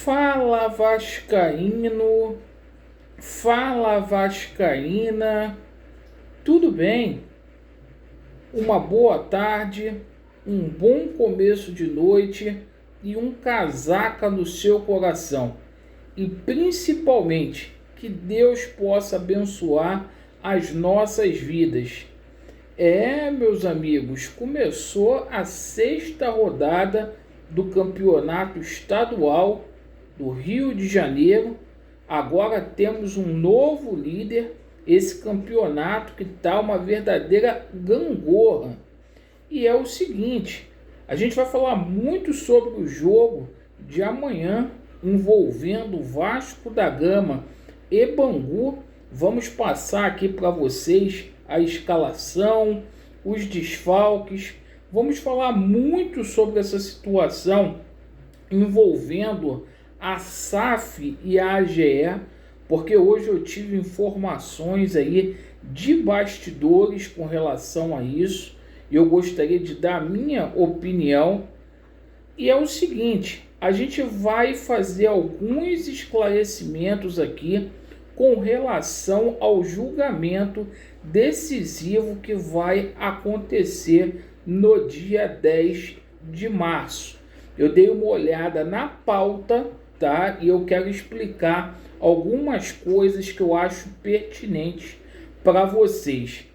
Fala Vascaíno, fala Vascaína, tudo bem? Uma boa tarde, um bom começo de noite e um casaca no seu coração. E principalmente que Deus possa abençoar as nossas vidas. Meus amigos, começou a sexta rodada do Campeonato Estadual do Rio de Janeiro. Agora temos um novo líder. Esse campeonato que está uma verdadeira gangorra. E é o seguinte, a gente vai falar muito sobre o jogo de amanhã envolvendo Vasco da Gama e Bangu. Vamos passar aqui para vocês a escalação, os desfalques. Vamos falar muito sobre essa situação envolvendo a SAF e a AGE, porque hoje eu tive informações aí de bastidores com relação a isso. Eu gostaria de dar a minha opinião. E é o seguinte, a gente vai fazer alguns esclarecimentos aqui com relação ao julgamento decisivo que vai acontecer no dia 10 de março. Eu dei uma olhada na pauta, tá? E eu quero explicar algumas coisas que eu acho pertinentes para vocês.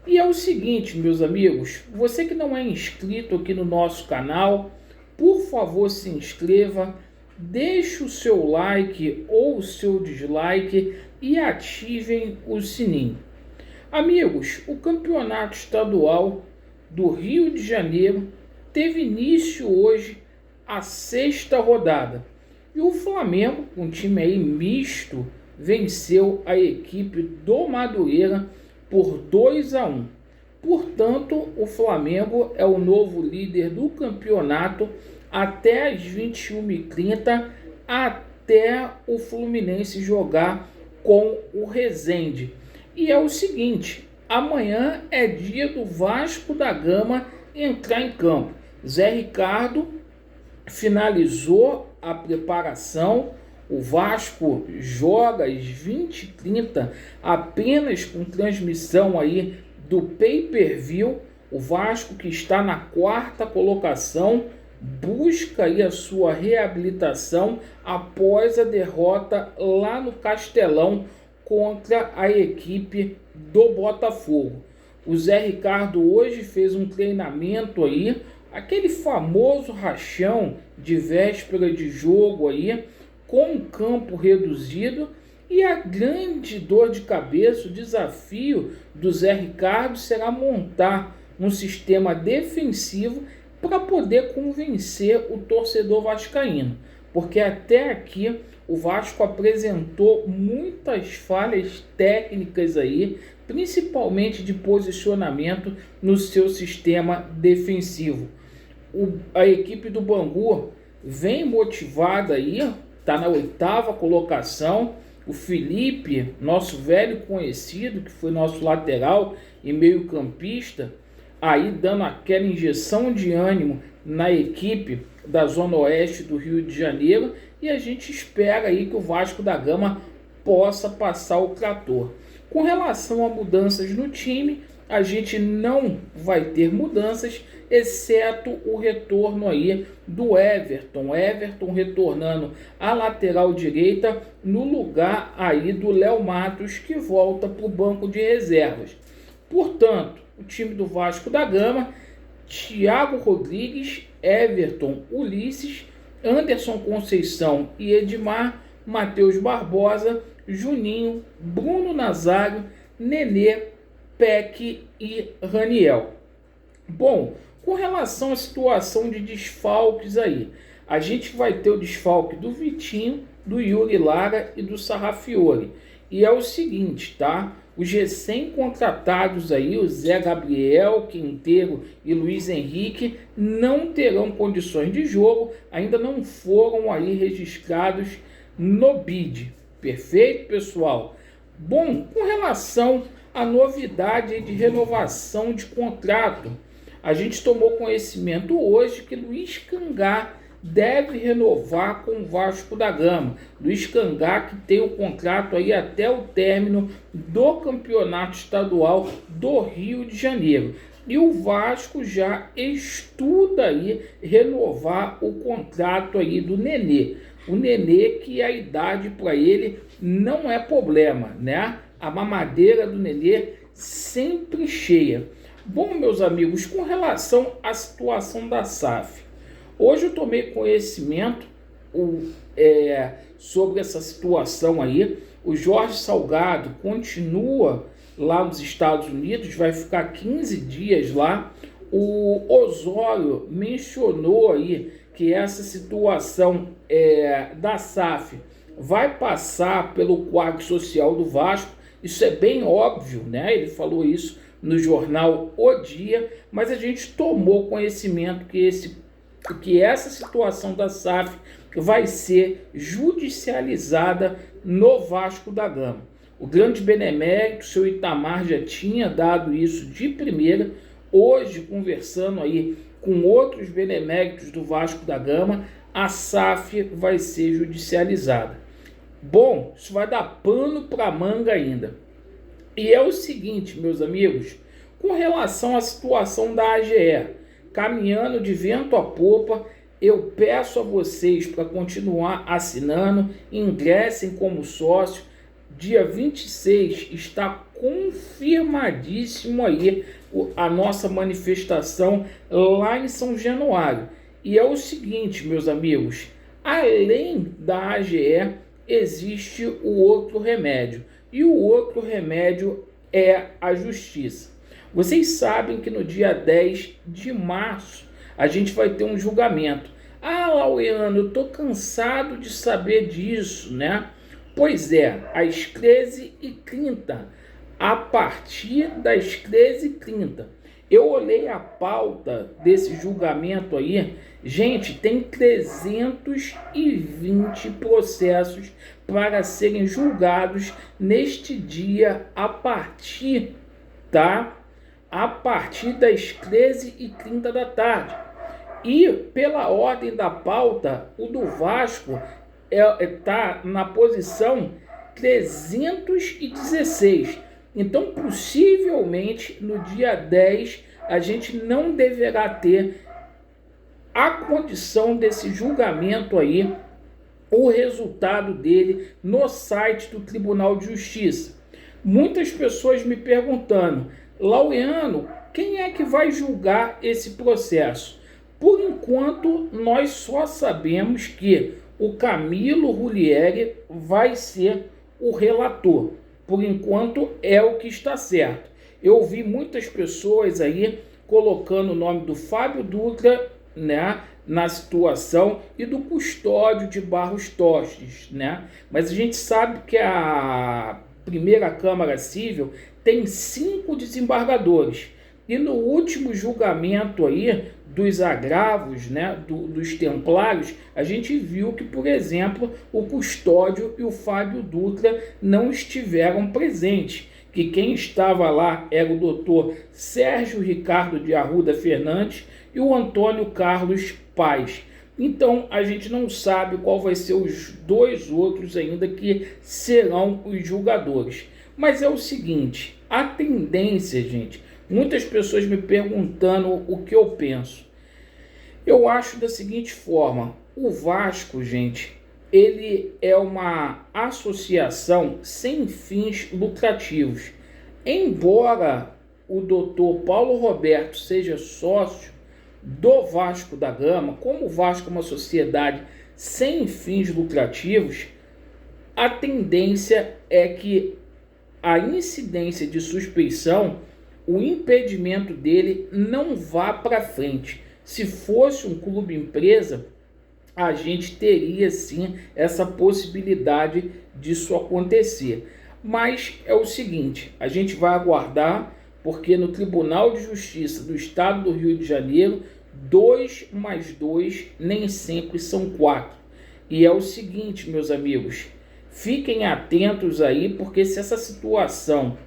E é o seguinte, meus amigos, você que não é inscrito aqui no nosso canal, por favor se inscreva, deixe o seu like ou o seu dislike e ativem o sininho. Amigos, o Campeonato Estadual do Rio de Janeiro teve início hoje a sexta rodada. E o Flamengo, um time aí misto, venceu a equipe do Madureira por 2-1. Portanto, o Flamengo é o novo líder do campeonato até as 21h30, até o Fluminense jogar com o Resende. E é o seguinte, amanhã é dia do Vasco da Gama entrar em campo. Zé Ricardo finalizou a preparação. O Vasco joga às 20h30 apenas com transmissão aí do pay-per-view. O Vasco, que está na quarta colocação, busca aí a sua reabilitação após a derrota lá no Castelão contra a equipe do Botafogo. O Zé Ricardo hoje fez um treinamento aí, aquele famoso rachão de véspera de jogo aí, com um campo reduzido, e a grande dor de cabeça, o desafio do Zé Ricardo será montar um sistema defensivo para poder convencer o torcedor vascaíno, porque até aqui o Vasco apresentou muitas falhas técnicas aí, principalmente de posicionamento no seu sistema defensivo. A equipe do Bangu vem motivada aí, está na 8ª colocação. O Felipe, nosso velho conhecido, que foi nosso lateral e meio-campista, aí dando aquela injeção de ânimo na equipe da Zona Oeste do Rio de Janeiro, e a gente espera aí que o Vasco da Gama possa passar o trator. Com relação a mudanças no time, a gente não vai ter mudanças, exceto o retorno aí do Everton. Everton retornando à lateral direita no lugar aí do Léo Matos, que volta para o banco de reservas. Portanto, o time do Vasco da Gama: Thiago Rodrigues, Everton, Ulisses, Anderson Conceição e Edmar, Matheus Barbosa, Juninho, Bruno Nazário, Nenê, Peck e Raniel. Bom, com relação à situação de desfalques aí, a gente vai ter o desfalque do Vitinho, do Yuri Lara e do Sarrafiore. E é o seguinte, tá? Os recém-contratados aí, o Zé Gabriel, Quinteiro e Luiz Henrique, não terão condições de jogo, ainda não foram aí registrados no BID. Perfeito, pessoal? Bom, com relação à novidade de renovação de contrato, a gente tomou conhecimento hoje que Luiz Cangá deve renovar com o Vasco da Gama. Luiz Cangá, que tem o contrato aí até o término do Campeonato Estadual do Rio de Janeiro. E o Vasco já estuda aí renovar o contrato aí do Nenê. O Nenê, que a idade para ele não é problema, né? A mamadeira do Nenê sempre cheia. Bom, meus amigos, com relação à situação da SAF, hoje eu tomei conhecimento sobre essa situação aí. O Jorge Salgado continua lá nos Estados Unidos, vai ficar 15 dias lá. O Osório mencionou aí que essa situação da SAF vai passar pelo quadro social do Vasco. Isso é bem óbvio, né? Ele falou isso no jornal O Dia, mas a gente tomou conhecimento que essa situação da SAF vai ser judicializada no Vasco da Gama. O grande benemérito, o seu Itamar, já tinha dado isso de primeira. Hoje, conversando aí com outros beneméritos do Vasco da Gama, a SAF vai ser judicializada. Bom, isso vai dar pano para manga ainda. E é o seguinte, meus amigos, com relação à situação da AGE, caminhando de vento a popa, eu peço a vocês para continuar assinando, ingressem como sócio. Dia 26 está confirmadíssimo aí a nossa manifestação lá em São Januário. E é o seguinte, meus amigos, além da AGE, existe o outro remédio. E o outro remédio é a justiça. Vocês sabem que no dia 10 de março a gente vai ter um julgamento. Ah, Laureano, eu estou cansado de saber disso, né? Pois é, às 13h30, a partir das 13h30. Eu olhei a pauta desse julgamento aí, gente, tem 320 processos para serem julgados neste dia a partir das 13h30 da tarde. E pela ordem da pauta, o do Vasco está na posição 316. Então, possivelmente, no dia 10, a gente não deverá ter a condição desse julgamento aí, o resultado dele no site do Tribunal de Justiça. Muitas pessoas me perguntando, Laureano, quem é que vai julgar esse processo? Por enquanto, nós só sabemos que o Camilo Rulieri vai ser o relator. Por enquanto, é o que está certo. Eu vi muitas pessoas aí colocando o nome do Fábio Dutra, né, na situação e do Custódio de Barros Tostes, né? Mas a gente sabe que a primeira Câmara Civil tem 5 desembargadores. E no último julgamento aí dos agravos, né, dos templários, a gente viu que, por exemplo, o Custódio e o Fábio Dutra não estiveram presentes. Que quem estava lá era o doutor Sérgio Ricardo de Arruda Fernandes e o Antônio Carlos Paes. Então, a gente não sabe qual vai ser os dois outros ainda que serão os julgadores. Mas é o seguinte, a tendência, gente, muitas pessoas me perguntando o que eu penso. Eu acho da seguinte forma, o Vasco, gente, ele é uma associação sem fins lucrativos. Embora o doutor Paulo Roberto seja sócio do Vasco da Gama, como o Vasco é uma sociedade sem fins lucrativos, a tendência é que a incidência de suspeição, o impedimento dele não vá para frente. Se fosse um clube empresa, a gente teria sim essa possibilidade disso acontecer. Mas é o seguinte, a gente vai aguardar, porque no Tribunal de Justiça do Estado do Rio de Janeiro, 2 mais 2 nem sempre são 4. E é o seguinte, meus amigos, fiquem atentos aí, porque se essa situação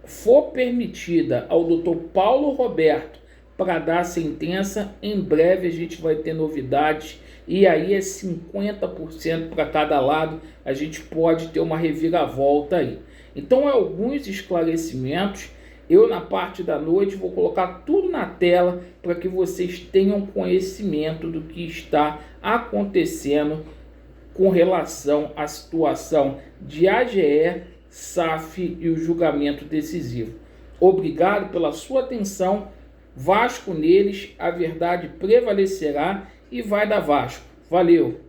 for permitida ao doutor Paulo Roberto para dar a sentença, em breve a gente vai ter novidades e aí é 50% para cada lado, a gente pode ter uma reviravolta aí. Então, alguns esclarecimentos. Eu, na parte da noite, vou colocar tudo na tela para que vocês tenham conhecimento do que está acontecendo com relação à situação de AGE, SAF e o julgamento decisivo. Obrigado pela sua atenção. Vasco neles, a verdade prevalecerá e vai dar Vasco. Valeu!